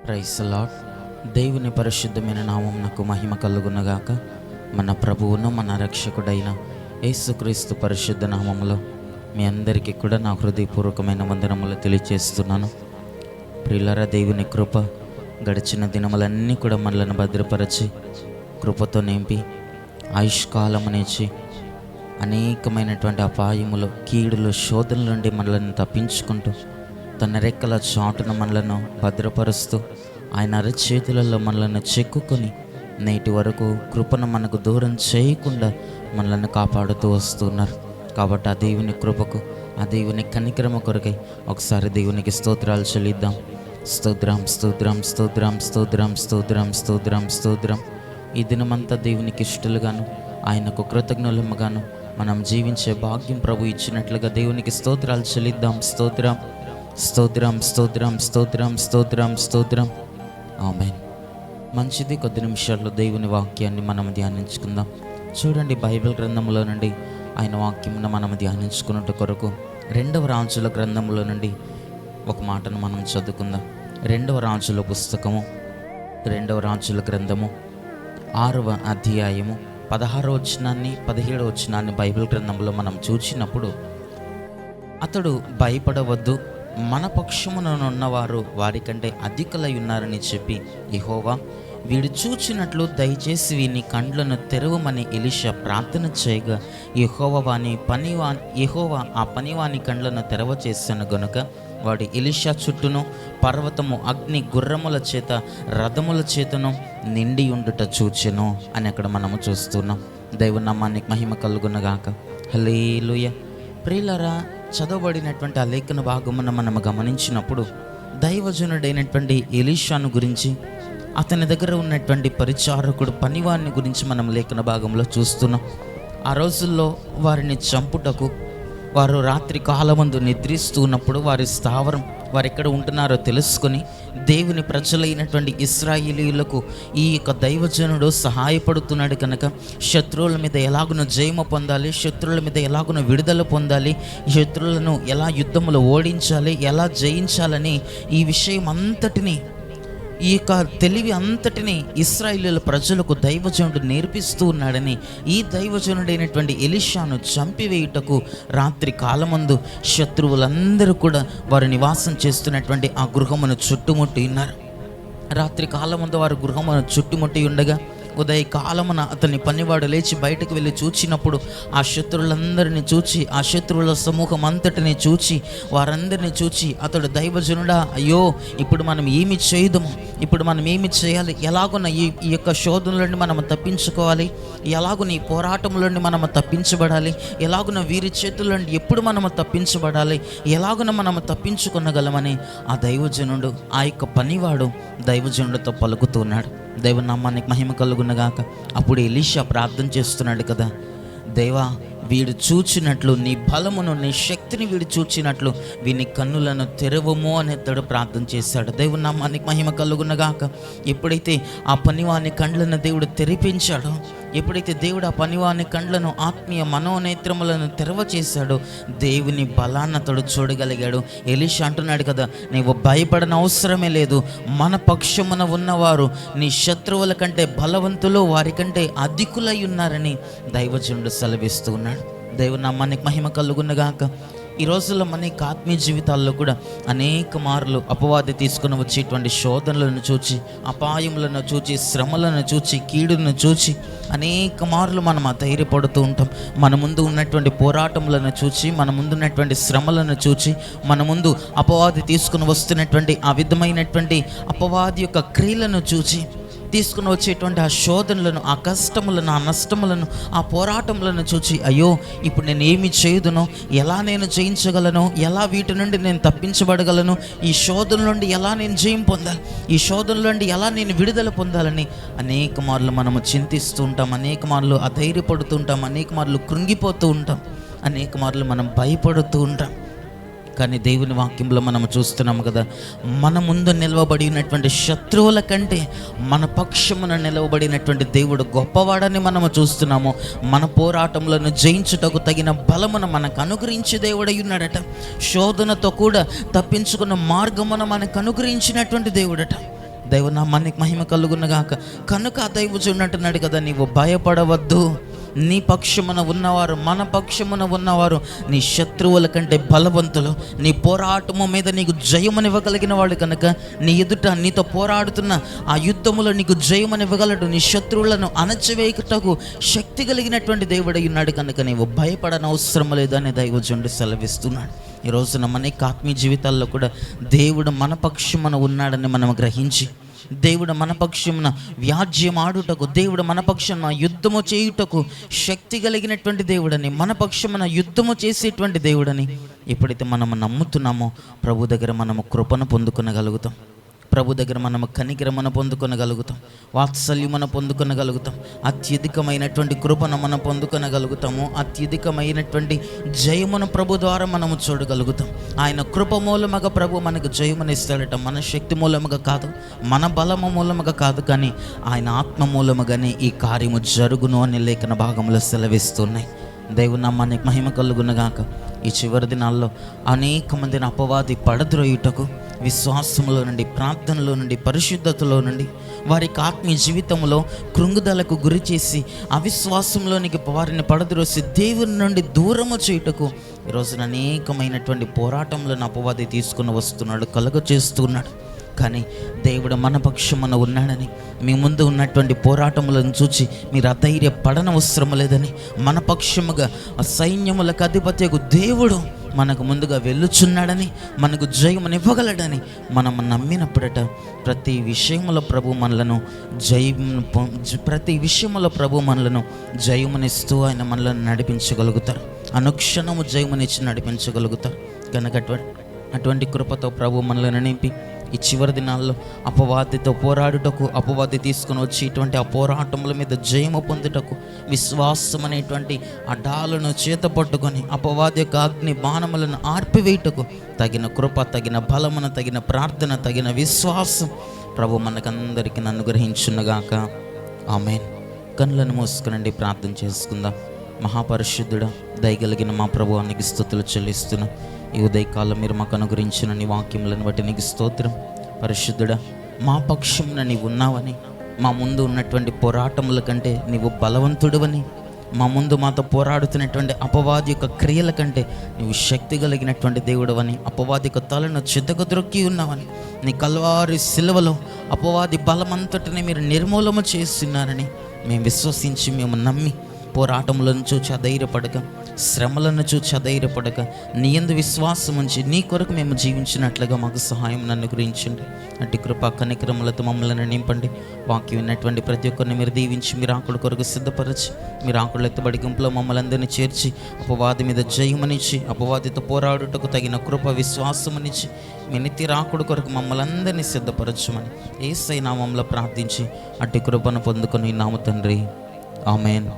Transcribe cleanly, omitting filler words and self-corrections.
Praise the lord. దేవుని పరిశుద్ధమైన నామమునకు మహిమ కలుగునగాక. మన ప్రభువును మన రక్షకుడైన యేసుక్రీస్తు పరిశుద్ధ నామములో మీ అందరికీ కూడా నా హృదయపూర్వకమైన వందనములు తెలియజేస్తున్నాను. ప్రియులారా, దేవుని కృప గడిచిన దినములన్నీ కూడా మనలను భద్రపరచి కృపతో నింపి ఆయుష్కాలమునిచ్చి అనేకమైనటువంటి అపాయములు, కీడులు, శోధనల నుండి మనలను తప్పించుకుంటూ తన రెక్కల చాటున మనలను భద్రపరుస్తూ ఆయన అరచేతులలో మనలను చెక్కుకొని నేటి వరకు కృపను మనకు దూరం చేయకుండా మనలను కాపాడుతూ వస్తున్నారు. కాబట్టి ఆ దేవుని కృపకు, ఆ దేవుని కనికరమ కొరకై ఒకసారి దేవునికి స్తోత్రాలు చెల్లిద్దాం. స్తోత్రం, స్తోత్రం, స్తోత్రం, స్తోత్రం, స్తోత్రం, స్తోత్రం, స్తోత్రం. ఈ దినమంతా దేవునికి ఇష్టలుగాను, ఆయనకు కృతజ్ఞులముగాను మనం జీవించే భాగ్యం ప్రభు ఇచ్చినట్లుగా దేవునికి స్తోత్రాలు చెల్లిద్దాం. స్తోత్రం, స్తోత్రం, స్తోత్రం, స్తోత్రం, స్తోత్రం, స్తోత్రం. ఆమేన్. మంచిది. కొద్ది నిమిషాల్లో దేవుని వాక్యాన్ని మనం ధ్యానించుకుందాం. చూడండి, బైబిల్ గ్రంథంలో నుండి ఆయన వాక్యమును మనం ధ్యానించుకున్నట్టు కొరకు 2వ రాజుల గ్రంథంలో నుండి ఒక మాటను మనం చదువుకుందాం. 2వ రాజుల పుస్తకము, 2వ రాజుల గ్రంథము 6వ అధ్యాయము 16వ వచనాన్ని 17వ వచనాన్ని బైబిల్ గ్రంథంలో మనం చూసినప్పుడు, అతడు భయపడవద్దు, మన పక్షమున ఉన్నవారు వారికంటే అధికులై ఉన్నారని చెప్పి యెహోవా వీడు చూచినట్లు దయచేసి వీని కండ్లను తెరవమని ఎలీషా ప్రార్థన చేయగా యెహోవా ఆ పనివాని కండ్లను తెరవచేశాను గనుక వాడు ఎలీషా చుట్టూను పర్వతము అగ్ని గుర్రముల చేత రథముల చేతను నిండి ఉండుట చూచెను అని అక్కడ మనము చూస్తున్నాం. దైవనామానికి మహిమ కలుగునగాక. హల్లెలూయా. ప్రియులారా, చదవబడినటువంటి ఆ లేఖన భాగమును మనం గమనించినప్పుడు దైవజనుడైనటువంటి ఎలీషాను గురించి, అతని దగ్గర ఉన్నటువంటి పరిచారకుడు పనివాని గురించి మనం లేఖన భాగంలో చూస్తున్నాం. ఆ రోజుల్లో వారిని చంపుటకు, వారు రాత్రి కాలమందు నిద్రిస్తూ ఉన్నప్పుడు వారి స్థావరం, వారు ఎక్కడ ఉంటున్నారో తెలుసుకొని దేవుని ప్రజలైనటువంటి ఇశ్రాయేలీయులకు ఈ యొక్క దైవజనుడు సహాయపడుతున్నాడు కనుక శత్రువుల మీద ఎలాగున జయము పొందాలి, శత్రువుల మీద ఎలాగున విడుదల పొందాలి, శత్రువులను ఎలా యుద్ధములో ఓడించాలి, ఎలా జయించాలని ఈ విషయం అంతటినీ, ఈ యొక్క తెలివి అంతటిని ఇశ్రాయేలీయుల ప్రజలకు దైవజనుడు నేర్పిస్తూ ఉన్నాడని, ఈ దైవజనుడైనటువంటి ఎలీషాను చంపివేయుటకు రాత్రి కాలమందు శత్రువులందరూ కూడా వారు నివాసం చేస్తున్నటువంటి ఆ గృహమును చుట్టుముట్టి ఉన్నారు. రాత్రి కాలమందు వారు గృహమును చుట్టుముట్టి ఉండగా ఉదయ కాలమున అతని పనివాడు లేచి బయటకు వెళ్ళి చూచినప్పుడు ఆ శత్రువులందరినీ చూచి, ఆ శత్రువుల సమూహం అంతటిని చూచి, వారందరినీ చూచి అతడు దైవజనుడా, అయ్యో ఇప్పుడు మనం ఏమి చేయదుము, ఇప్పుడు మనం ఏమి చేయాలి, ఎలాగున్న ఈ యొక్క శోధనల నుండి మనం తప్పించుకోవాలి, ఎలాగున్న ఈ పోరాటముల నుండి మనము తప్పించబడాలి, ఎలాగున్న వీరి చేతుల నుండి ఎప్పుడు మనము తప్పించబడాలి, ఎలాగున మనము తప్పించుకొనగలమని ఆ దైవజనుడు, ఆ యొక్క పనివాడు దైవజనుడితో పలుకుతున్నాడు. దైవనామానికి మహిమ కలుగునగాక. అప్పుడు ఎలీషా ప్రార్థన చేస్తున్నాడు కదా, దేవా వీడు చూచినట్లు నీ బలమును, నీ శక్తిని వీడు చూచినట్లు వీని కన్నులను తెరవము అని అతడు ప్రార్థన చేశాడు. దైవనామానికి మహిమ కలుగునగాక. ఎప్పుడైతే ఆ పనివాని కండ్లను దేవుడు తెరిపించాడో, ఎప్పుడైతే దేవుడు ఆ పనివాని కండ్లను, ఆత్మీయ మనోనేత్రములను తెరవ చేశాడో, దేవుని బలాన్ని అతడు చూడగలిగాడు. ఎలీషా అంటున్నాడు కదా, నీవు భయపడని అవసరమే లేదు, మన పక్షమున ఉన్నవారు నీ శత్రువుల కంటే బలవంతులు, వారికంటే అధికులై ఉన్నారని దైవజనుడు సెలవిస్తూ ఉన్నాడు. దైవనామానికి మహిమ కలుగునగాక. ఈ రోజుల్లో మన ఆత్మీయ జీవితాల్లో కూడా అనేక మార్లు అపవాది తీసుకుని వచ్చేటువంటి శోధనలను చూచి, అపాయములను చూచి, శ్రమలను చూచి, కీడును చూచి అనేక మార్లు మనం ధైర్యపడుతూ ఉంటాం. మన ముందు ఉన్నటువంటి పోరాటములను చూచి, మన ముందు ఉన్నటువంటి శ్రమలను చూచి, మన ముందు అపవాది తీసుకుని వస్తున్నటువంటి ఆ విధమైనటువంటి అపవాది యొక్క క్రియలను చూచి, తీసుకుని వచ్చేటువంటి ఆ శోధనలను, ఆ కష్టములను, ఆ నష్టములను, ఆ పోరాటములను చూచి, అయ్యో ఇప్పుడు నేను ఏమి చేయుదునో, ఎలా నేను జయించగలను, ఎలా వీటి నుండి నేను తప్పించబడగలను, ఈ శోధన నుండి ఎలా నేను జయం పొందాలి, ఈ శోధన నుండి ఎలా నేను విడుదల పొందాలని అనేక మార్లు మనము చింతిస్తూ ఉంటాం, అనేక మార్లు అధైర్యపడుతూ ఉంటాం, అనేక మార్లు కృంగిపోతూ ఉంటాం, అనేక మార్లు మనం భయపడుతూ ఉంటాం. కానీ దేవుని వాక్యంలో మనం చూస్తున్నాము కదా, మన ముందు నిలవబడినటువంటి శత్రువుల కంటే మన పక్షమున నిలవబడినటువంటి దేవుడు గొప్పవాడని మనము చూస్తున్నాము. మన పోరాటములను జయించుటకు తగిన బలమును మనకు అనుగ్రహించి దేవుడై ఉన్నాడట. శోధనతో కూడా తప్పించుకున్న మార్గమును మనకు అనుగ్రహించినటువంటి దేవుడట. దైవనామానికి మహిమ కలుగునగాక. కనుక ఆ దైవజనుడు అంటున్నాడు కదా, నీవు భయపడవద్దు, నీ పక్షమున ఉన్నవారు, మన పక్షమున ఉన్నవారు నీ శత్రువుల కంటే బలవంతులు, నీ పోరాటము మీద నీకు జయమనివ్వగలిగిన వాడు కనుక నీ ఎదుట నీతో పోరాడుతున్న ఆ యుద్ధములో నీకు జయమనివ్వగలడు. నీ శత్రువులను అణచివేయుటకు శక్తి కలిగినటువంటి దేవుడై ఉన్నాడు కనుక నీవు భయపడనవసరం లేదని దైవజనుడు సెలవిస్తున్నాడు. ఈ రోజున మన ఆత్మీయ జీవితాల్లో కూడా దేవుడు మన పక్షమున ఉన్నాడని మనం గ్రహించి, దేవుడు మన పక్షమున వ్యాజ్యం ఆడుటకు, దేవుడు మన పక్షమున యుద్ధము చేయుటకు శక్తి కలిగినటువంటి దేవుడని, మన పక్షమున యుద్ధము చేసేటువంటి దేవుడని ఎప్పుడైతే మనము నమ్ముతున్నామో ప్రభు దగ్గర మనము కృపను పొందుకొనగలుగుతాం. ప్రభు దగ్గర మనము కనికరమును పొందుకొనగలుగుతాం, వాత్సల్యమును పొందుకొనగలుగుతాం, అత్యధికమైనటువంటి కృపను మనం పొందుకొనగలుగుతాము, అత్యధికమైనటువంటి జయమును ప్రభు ద్వారా మనము చూడగలుగుతాం. ఆయన కృప మూలముగా ప్రభు మనకు జయమును ఇస్తాడట. మన శక్తి మూలముగా కాదు, మన బలము మూలముగా కాదు, కానీ ఆయన ఆత్మ మూలముగానే ఈ కార్యము జరుగును అని లేఖన భాగంలో సెలవిస్తున్నాయి. దేవునామానికి మహిమ కలుగునగాక. ఈ చివరి దినాల్లో అనేక మందిని అపవాది పడద్రోయుటకు విశ్వాసంలో నుండి, ప్రార్థనలో నుండి, పరిశుద్ధతలో నుండి వారికి ఆత్మీయ జీవితంలో కృంగుదలకు గురి చేసి అవిశ్వాసంలోనికి వారిని పడద్రోసి దేవుని నుండి దూరము చేయుటకు ఈరోజున అనేకమైనటువంటి పోరాటంలో అపవాది తీసుకుని వస్తున్నాడు, కలుగ చేస్తున్నాడు. కానీ దేవుడు మన పక్షమున ఉన్నాడని, మీ ముందు ఉన్నటువంటి పోరాటములను చూచి మీరు అధైర్యపడనవసరం లేదని, మన పక్షముగా సైన్యములకు అధిపత్యకు దేవుడు మనకు ముందుగా వెళ్ళుచున్నాడని, మనకు జయమునివ్వగలడని మనం నమ్మినప్పుడట ప్రతి విషయములో ప్రభు మనలను జయమునిస్తూ ఆయన మనలను నడిపించగలుగుతారు. అనుక్షణము జయమునిచ్చి నడిపించగలుగుతారు. కనుక అటువంటి కృపతో ప్రభు మనలను నింపి ఈ చివరి దినాల్లో అపవాదితో పోరాడుటకు, అపవాది తీసుకుని వచ్చి ఇటువంటి ఆ పోరాటముల మీద జయము పొందుటకు, విశ్వాసం అనేటువంటి ఆ డాలను చేత పట్టుకొని అపవాది యొక్క అగ్ని బాణములను ఆర్పివేయుటకు తగిన కృప, తగిన బలమును, తగిన ప్రార్థన, తగిన విశ్వాసం ప్రభు మనకందరికీ అనుగ్రహించునుగాక. ఆమేన్. కన్నులను మూసుకునండి, ప్రార్థన చేసుకుందాం. మహాపరిశుద్ధుడా, దయగలిగిన మా ప్రభువానికి స్తుతులు చెల్లిస్తున్నాం. ఈ ఉదయకాలం మీరు మాకు అనుగ్రహించిన నీ వాక్యములను బట్టి నీకు స్తోత్రం. పరిశుద్ధుడా, మా పక్షమున నీవు ఉన్నావని, మా ముందు ఉన్నటువంటి పోరాటముల కంటే నీవు బలవంతుడవని, మా ముందు మాతో పోరాడుతున్నటువంటి అపవాది యొక్క క్రియల కంటే నీవు శక్తి కలిగినటువంటి దేవుడవని, అపవాది యొక్క తలను చితకద్రొక్కి ఉన్నావని, నీ కల్వారి సిలువలో అపవాది బలమంతటిని మీరు నిర్మూలన చేస్తున్నారని మేము విశ్వసించి, మేము నమ్మి పోరాటములను చూచి అధైర్యపడక, శ్రమలను చూచి అధైర్యపడక, నీ యందు విశ్వాసం ఉంచి నీ కొరకు మేము జీవించినట్లుగా మాకు సహాయం అనుగ్రహించండి. అట్టి కృపా కనికరములతో మమ్మల్ని నింపండి. వాక్యం విన్నటువంటి ప్రతి ఒక్కరిని మీరు దీవించి, మీరు ఆకుల కొరకు సిద్ధపరచి, మీరు ఆకుల ఎత్తబడి గుంపులో మమ్మల్ని అందరినీ చేర్చి, అపవాది మీద జయమనిచ్చి, అపవాదితో పోరాడుటకు తగిన కృప, విశ్వాసమునిచ్చి, మీ నిత్య రాకుడు కొరకు మమ్మల్ని అందరినీ సిద్ధపరచమని యేసయ్య నామములో ప్రార్థించి అట్టి కృపను పొందుకొని నాము తండ్రి. ఆమేన్.